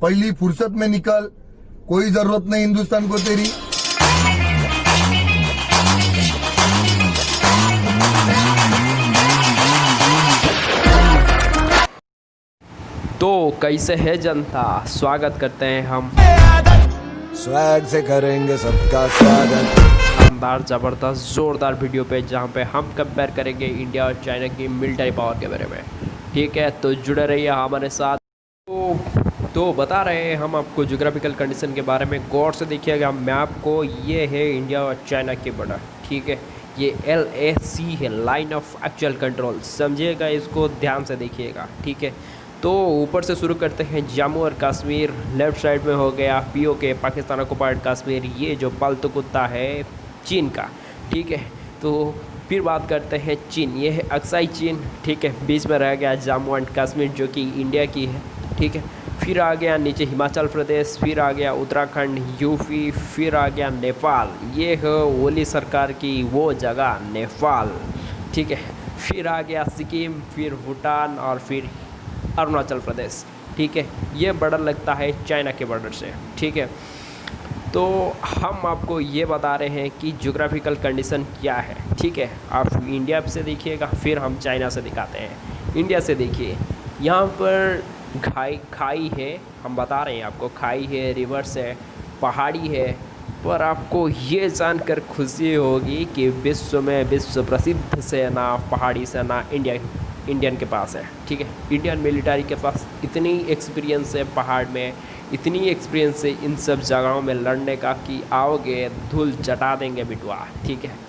पहली फुर्सत में निकल, कोई जरूरत नहीं हिंदुस्तान को तेरी। तो कैसे है जनता, स्वागत करते हैं हम स्वैग से करेंगे सबका स्वागत। शानदार ज़बरदस्त ज़ोरदार वीडियो पे, जहां पे हम कंपेयर करेंगे इंडिया और चाइना की मिलिट्री पावर के बारे में। ठीक है, तो जुड़े रहिए हमारे साथ। तो बता रहे हैं हम आपको ज्योग्राफिकल कंडीशन के बारे में। गौर से देखिएगा मैप को, ये है इंडिया और चाइना की बॉर्डर। ठीक है, ये LAC है, लाइन ऑफ एक्चुअल कंट्रोल, समझिएगा, इसको ध्यान से देखिएगा। ठीक है, तो ऊपर से शुरू करते हैं। जम्मू और कश्मीर लेफ्ट साइड में हो गया, POK पाकिस्तान ऑक्युपाइड कश्मीर, ये जो पालतू कुत्ता है चीन का। ठीक है, तो फिर बात करते हैं चीन, ये है अक्साई चीन। ठीक है, बीच में रह गया जम्मू एंड कश्मीर जो कि इंडिया की है। ठीक है, फिर आ गया नीचे हिमाचल प्रदेश, फिर आ गया उत्तराखंड, UP, फिर आ गया नेपाल, ये है ओली सरकार की वो जगह नेपाल। ठीक है, फिर आ गया सिक्किम, फिर भूटान और फिर अरुणाचल प्रदेश। ठीक है, ये बॉर्डर लगता है चाइना के बॉर्डर से। ठीक है, तो हम आपको ये बता रहे हैं कि ज्योग्राफिकल कंडीशन क्या है। ठीक है, आप इंडिया से देखिएगा, फिर हम चाइना से दिखाते हैं। इंडिया से देखिए, यहाँ पर खाई है, हम बता रहे हैं आपको, खाई है, रिवर्स है, पहाड़ी है। पर आपको ये जानकर खुशी होगी कि विश्व में विश्व प्रसिद्ध सेना, पहाड़ी सेना इंडियन के पास है। ठीक है, इंडियन मिलिट्री के पास इतनी एक्सपीरियंस है पहाड़ में, इतनी एक्सपीरियंस है इन सब जगहों में लड़ने का कि आओगे धूल चटा देंगे बिटवा। ठीक है,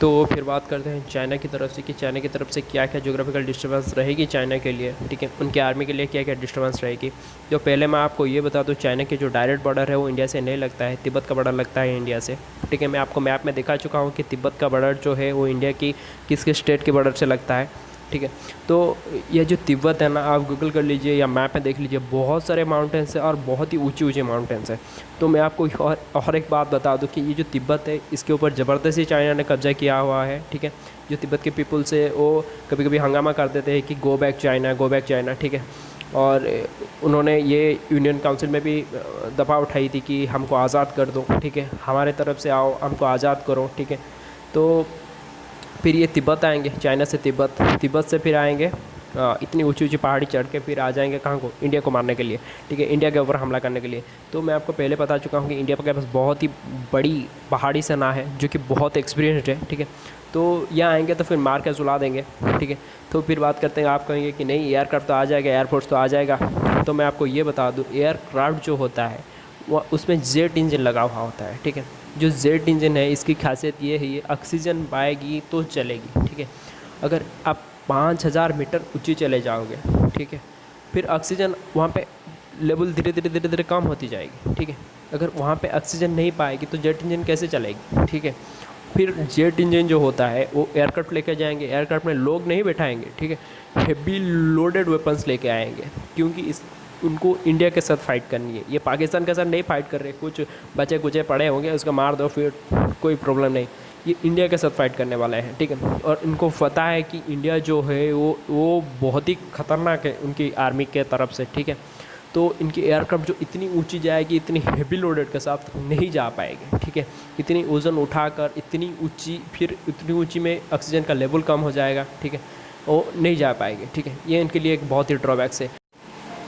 तो फिर बात करते हैं चाइना की तरफ से कि चाइना की तरफ से क्या क्या ज्योग्राफिकल डिस्टर्बेंस रहेगी चाइना के लिए। ठीक है, उनके आर्मी के लिए क्या क्या डिस्टर्बेंस रहेगी। तो पहले मैं आपको ये बता दूं, चाइना की जो डायरेक्ट बॉर्डर है वो इंडिया से नहीं लगता है, तिब्बत का बॉर्डर लगता है इंडिया से। ठीक है, मैं आपको मैप में दिखा चुका हूँ कि तिब्बत का बॉर्डर जो है वो इंडिया की किस किस स्टेट के बॉर्डर से लगता है। ठीक है, तो ये जो तिब्बत है ना, आप गूगल कर लीजिए या मैप में देख लीजिए, बहुत सारे माउंटेन्स है और बहुत ही ऊंची ऊंची माउंटेन्स है। तो मैं आपको और एक बात बता दूं कि ये जो तिब्बत है, इसके ऊपर ज़बरदस्ती चाइना ने कब्जा किया हुआ है। ठीक है, जो तिब्बत के पीपल से वो कभी कभी हंगामा कर देते हैं कि go back China, go back China. ठीक है, और उन्होंने ये यूनियन काउंसिल में भी दबाव उठाई थी कि हमको आज़ाद कर दो। ठीक है, हमारे तरफ से आओ, हमको आज़ाद करो। ठीक है, तो फिर ये तिब्बत आएंगे, चाइना से तिब्बत से फिर आएंगे इतनी ऊंची ऊंची पहाड़ी चढ़ के, फिर आ जाएंगे कहाँ को, इंडिया को मारने के लिए। ठीक है, इंडिया के ऊपर हमला करने के लिए। तो मैं आपको पहले बता चुका हूँ कि इंडिया के पास बहुत ही बड़ी पहाड़ी सेना है जो कि बहुत एक्सपीरियंसड है। ठीक है, तो यहाँ आएंगे तो फिर मार के सुला देंगे। ठीक है, तो फिर बात करते हैं, आप कहेंगे कि नहीं एयरक्राफ्ट तो आ जाएगा, एयरफोर्स तो आ जाएगा। तो मैं आपको ये बता दूँ, एयरक्राफ्ट जो होता है वो उसमें जेट इंजन लगा हुआ होता है। ठीक है, जो जेट इंजन है इसकी खासियत ये है, ये ऑक्सीजन पाएगी तो चलेगी। ठीक है, अगर आप 5000 मीटर ऊंची चले जाओगे, ठीक है, फिर ऑक्सीजन वहाँ पे लेवल धीरे धीरे कम होती जाएगी। ठीक है, अगर वहाँ पे ऑक्सीजन नहीं पाएगी तो जेट इंजन कैसे चलेगी। ठीक है, फिर जेट इंजन जो होता है वो एयरक्राफ्ट लेके जाएंगे, एयरक्राफ्ट में लोग नहीं बैठाएंगे। ठीक है, हेवी लोडेड वेपन्स लेके आएंगे, क्योंकि उनको इंडिया के साथ फाइट करनी है। ये पाकिस्तान के साथ नहीं फाइट कर रहे, कुछ बचे कुचे पड़े होंगे, उसको मार दो फिर कोई प्रॉब्लम नहीं। ये इंडिया के साथ फाइट करने वाले हैं। ठीक है, और इनको पता है कि इंडिया जो है वो बहुत ही खतरनाक है उनकी आर्मी के तरफ से। ठीक है, तो इनकी एयरक्राफ्ट जो इतनी ऊंची जाएगी, इतनी हेवी लोडेड के साथ नहीं जा पाएगी। ठीक है, इतनी वज़न उठाकर इतनी ऊंची, फिर इतनी ऊंची में ऑक्सीजन का लेवल कम हो जाएगा। ठीक है, वो नहीं जा पाएगी। ठीक है, ये इनके लिए एक बहुत ही ड्रॉबैक्स है।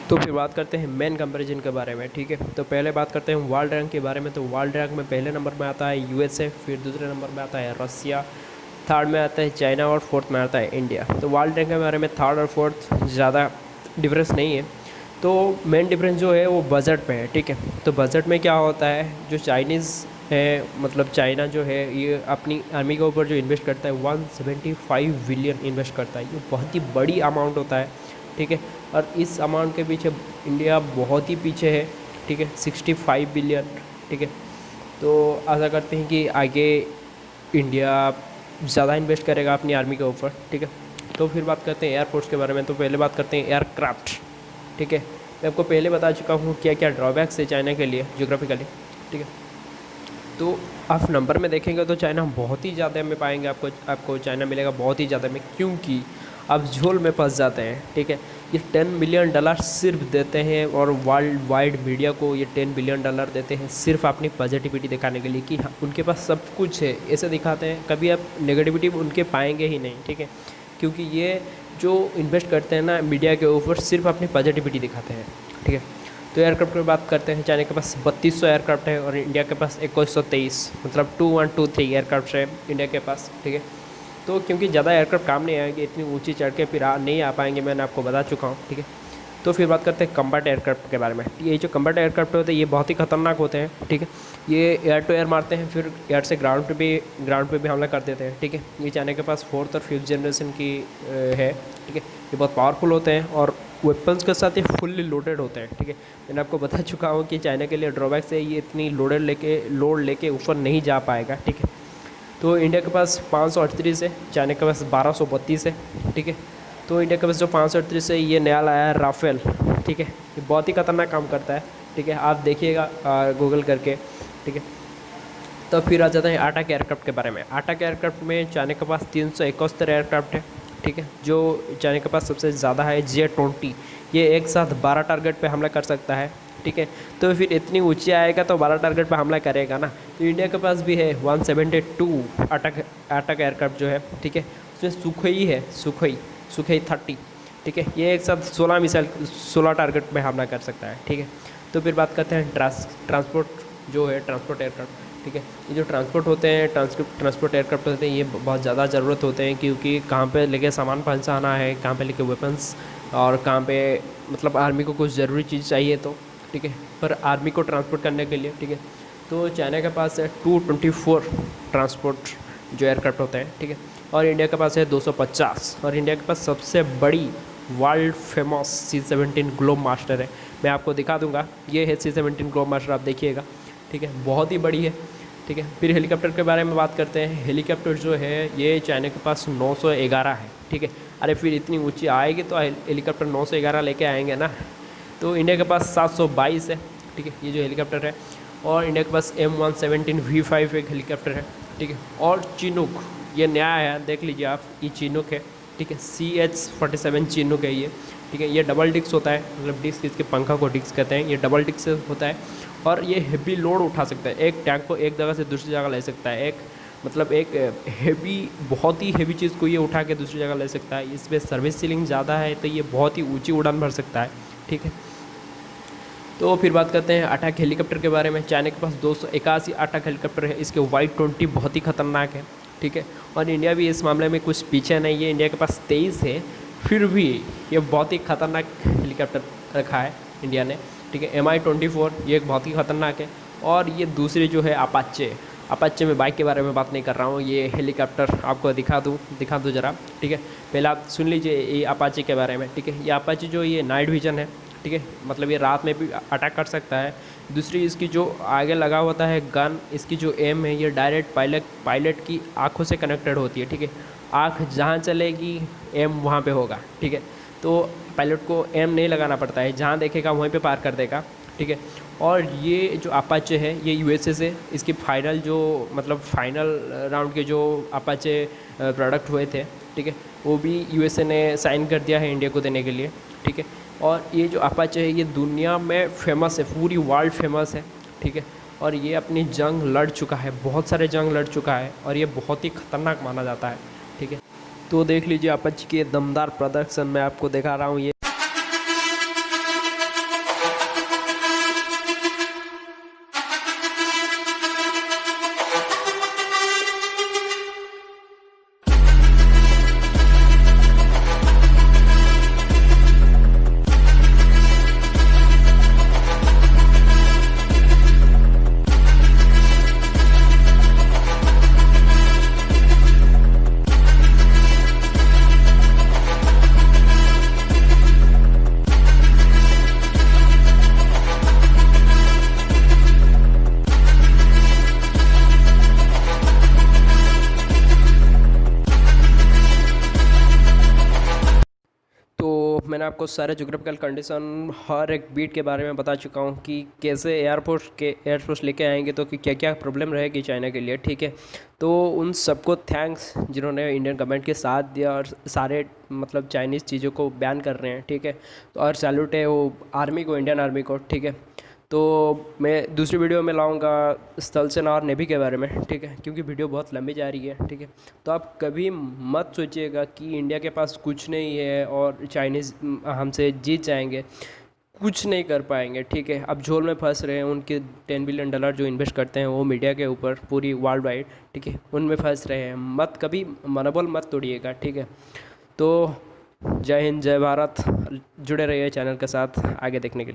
तो फिर बात करते हैं मेन कंपैरिजन के बारे में। ठीक है, तो पहले बात करते हैं वर्ल्ड रैंक के बारे में। तो वर्ल्ड रैंक में पहले नंबर में आता है USA, फिर दूसरे नंबर में आता है रसिया, थर्ड में आता है चाइना और फोर्थ में आता है इंडिया। तो वर्ल्ड रैंक के बारे में थर्ड और फोर्थ ज़्यादा डिफरेंस नहीं है। तो मेन डिफरेंस जो है वो बजट में है। ठीक है, तो बजट में क्या होता है, जो चाइनीज़ है, मतलब चाइना जो है ये अपनी आर्मी के ऊपर जो इन्वेस्ट करता है 175 बिलियन इन्वेस्ट करता है। ये बहुत ही बड़ी अमाउंट होता है। ठीक है, और इस अमाउंट के पीछे इंडिया बहुत ही पीछे है। ठीक है, 65 बिलियन। ठीक है, तो आशा करते हैं कि आगे इंडिया ज़्यादा इन्वेस्ट करेगा अपनी आर्मी के ऊपर। ठीक है, तो फिर बात करते हैं एयरफोर्स के बारे में। तो पहले बात करते हैं एयरक्राफ्ट। ठीक है, मैं आपको पहले बता चुका हूँ क्या क्या ड्रॉबैक्स है चाइना के लिए ज्योग्राफिकली। ठीक है, तो आप नंबर में देखेंगे तो चाइना बहुत ही ज़्यादा में पाएंगे, आपको चाइना मिलेगा बहुत ही ज़्यादा में, क्योंकि आप झोल में फंस जाते हैं। ठीक है, ये $10 बिलियन सिर्फ देते हैं, और वर्ल्ड वाइड मीडिया को ये $10 बिलियन देते हैं सिर्फ अपनी पॉजिटिविटी दिखाने के लिए कि हाँ उनके पास सब कुछ है, ऐसे दिखाते हैं। कभी आप नेगेटिविटी उनके पाएंगे ही नहीं, ठीक है, क्योंकि ये जो इन्वेस्ट करते हैं ना मीडिया के ऊपर, सिर्फ अपनी पॉजिटिविटी दिखाते हैं, ठीक है। तो एयरक्राफ्ट की बात करते हैं। चाइना के पास 3200 एयरक्राफ्ट है और इंडिया के पास 2123, मतलब 2123 एयरक्राफ्ट है इंडिया के पास, ठीक है। तो क्योंकि ज़्यादा एयरक्राफ्ट काम नहीं आएंगे, इतनी ऊंची चढ़ के फिर नहीं आ पाएंगे, मैंने आपको बता चुका हूँ, ठीक है। तो फिर बात करते हैं कम्बैट एयरक्राफ्ट के बारे में। ये जो कम्बैट एयरक्राफ्ट होते हैं ये बहुत ही खतरनाक होते हैं, ठीक है। ये एयर टू एयर मारते हैं, फिर एयर से ग्राउंड पे भी हमला कर देते हैं, ठीक है। ये चाइना के पास 4th और 5th जनरेशन की है, ठीक है। ये बहुत पावरफुल होते हैं और वेपन्स के साथ ये फुल्ली लोडेड होते हैं, ठीक है। मैंने आपको बता चुका हूँ कि चाइना के लिए ड्रॉबैक है, ये इतनी लोड लेके ऊपर नहीं जा पाएगा, ठीक है। तो इंडिया के पास 538 है, चाइना के पास 1232 है, ठीक है। तो इंडिया के पास जो 538 है ये नया लाया है राफेल, ठीक है। ये बहुत ही खतरनाक काम करता है, ठीक है, आप देखिएगा गूगल करके, ठीक है। तो फिर आ जाते हैं अटैक एयरक्राफ्ट के बारे में। अटैक एयरक्राफ्ट में चाइना के पास 371 एयरक्राफ्ट है, ठीक है। जो चाइना के पास सबसे ज़्यादा है J-20, ये एक साथ 12 टारगेट पे हमला कर सकता है, ठीक है। तो फिर इतनी ऊंची आएगा तो 12 टारगेट पे हमला करेगा ना। तो इंडिया के पास भी है 172 अटैक एयरक्राफ्ट जो है, ठीक है। उसमें सुखोई है, सुखोई 30, ठीक है। ये एक साथ 16 टारगेट पे हमला कर सकता है, ठीक है। तो फिर बात करते हैं ट्रांसपोर्ट एयरक्राफ्ट, ठीक है। ये जो ट्रांसपोर्ट होते हैं, ट्रांसपोर्ट एयरक्राफ्ट होते हैं, ये बहुत ज़्यादा ज़रूरत होते हैं, क्योंकि कहाँ पे लेके सामान पहुँचाना है, कहाँ पे लेके वेपन्स, और कहाँ पे मतलब आर्मी को कुछ ज़रूरी चीज़ चाहिए तो, ठीक है, पर आर्मी को ट्रांसपोर्ट करने के लिए, ठीक है। तो चाइना के पास है 224 ट्रांसपोर्ट जो एयरक्राफ्ट होते हैं, ठीक है। और इंडिया के पास है 250, और इंडिया के पास सबसे बड़ी world famous C-17 globe master है। मैं आपको दिखा दूंगा, ये है C-17 ग्लोब मास्टर, आप देखिएगा, ठीक है, बहुत ही बड़ी है, ठीक है। फिर हेलीकॉप्टर के बारे में बात करते हैं। हेलीकॉप्टर जो है ये चाइना के पास 911 है, ठीक है। अरे फिर इतनी ऊंची आएगी तो हेलीकॉप्टर 911 लेके आएंगे ना। तो इंडिया के पास 722 है, ठीक है, ये जो हेलीकॉप्टर है। और इंडिया के पास M117 V5 एक हेलीकॉप्टर है, ठीक है। और चिनूक ये नया है, देख लीजिए आप, ये चिनूक है, ठीक है, CH-47 चिनूक है ये, ठीक है। ये डबल डिस्क होता है, मतलब डिस्क, इसके पंखा को डिस्क कहते हैं, ये डबल डिस्क से होता है। और ये हेवी लोड उठा सकता है, एक टैंक को एक जगह से दूसरी जगह ले सकता है, एक हेवी, बहुत ही हेवी चीज़ को ये उठा के दूसरी जगह ले सकता है। इस पर सर्विस सीलिंग ज़्यादा है, तो ये बहुत ही ऊंची उड़ान भर सकता है, ठीक है। तो फिर बात करते हैं अटैक हेलीकॉप्टर के बारे में। चाइना के पास 281 अटैक हेलीकॉप्टर है, इसके Y-20 बहुत ही खतरनाक है, ठीक है। और इंडिया भी इस मामले में कुछ पीछे नहीं है, इंडिया के पास 23 है, फिर भी ये बहुत ही खतरनाक हेलीकॉप्टर रखा है इंडिया ने, ठीक है। Mi-24 ये एक बहुत ही ख़तरनाक है। और ये दूसरी जो है अपाचे में बाइक के बारे में बात नहीं कर रहा हूँ, ये हेलीकॉप्टर आपको दिखा दूँ ज़रा, ठीक है। पहले आप सुन लीजिए ये अपाचे के बारे में, ठीक है। ये अपाचे जो ये नाइट विजन है, ठीक है, मतलब ये रात में भी अटैक कर सकता है। दूसरी इसकी जो आगे लगा होता है गन, इसकी जो एम है ये डायरेक्ट पायलट की आँखों से कनेक्टेड होती है, ठीक है। आँख जहाँ चलेगी एम वहाँ पे होगा, ठीक है। तो पायलट को एम नहीं लगाना पड़ता है, जहाँ देखेगा वहीं पे पार कर देगा, ठीक है। और ये जो अपाचे है ये USA से इसकी फाइनल राउंड के जो अपाचे प्रोडक्ट हुए थे, ठीक है, वो भी USA ने साइन कर दिया है इंडिया को देने के लिए, ठीक है। और ये जो अपाचे है ये दुनिया में फेमस है, पूरी वर्ल्ड फेमस है, ठीक है। और ये अपनी जंग लड़ चुका है, बहुत सारे जंग लड़ चुका है, और ये बहुत ही खतरनाक माना जाता है, ठीक है। तो देख लीजिए अपाचे के दमदार प्रदर्शन मैं आपको दिखा रहा हूँ। ये मैंने आपको सारे जोग्राफिकल कंडीशन हर एक बीट के बारे में बता चुका हूँ कि कैसे एयरफोर्स लेके आएंगे तो कि क्या क्या प्रॉब्लम रहेगी चाइना के लिए, ठीक है। तो उन सबको थैंक्स जिन्होंने इंडियन गवर्नमेंट के साथ दिया और सारे मतलब चाइनीज़ चीज़ों को बैन कर रहे हैं, ठीक है। तो और सैल्यूट है वो आर्मी को, इंडियन आर्मी को, ठीक है। तो मैं दूसरी वीडियो में लाऊंगा स्थल सेना और नेवी के बारे में, ठीक है, क्योंकि वीडियो बहुत लंबी जा रही है, ठीक है। तो आप कभी मत सोचिएगा कि इंडिया के पास कुछ नहीं है और चाइनीज़ हमसे जीत जाएंगे, कुछ नहीं कर पाएंगे, ठीक है। अब झोल में फंस रहे हैं, उनके $10 बिलियन जो इन्वेस्ट करते हैं वो मीडिया के ऊपर पूरी वर्ल्ड वाइड, ठीक है, उनमें फंस रहे हैं। मत कभी मनोबल मत तोड़िएगा, ठीक है। तो जय हिंद, जय भारत, जुड़े रहिए चैनल के साथ आगे देखने के लिए।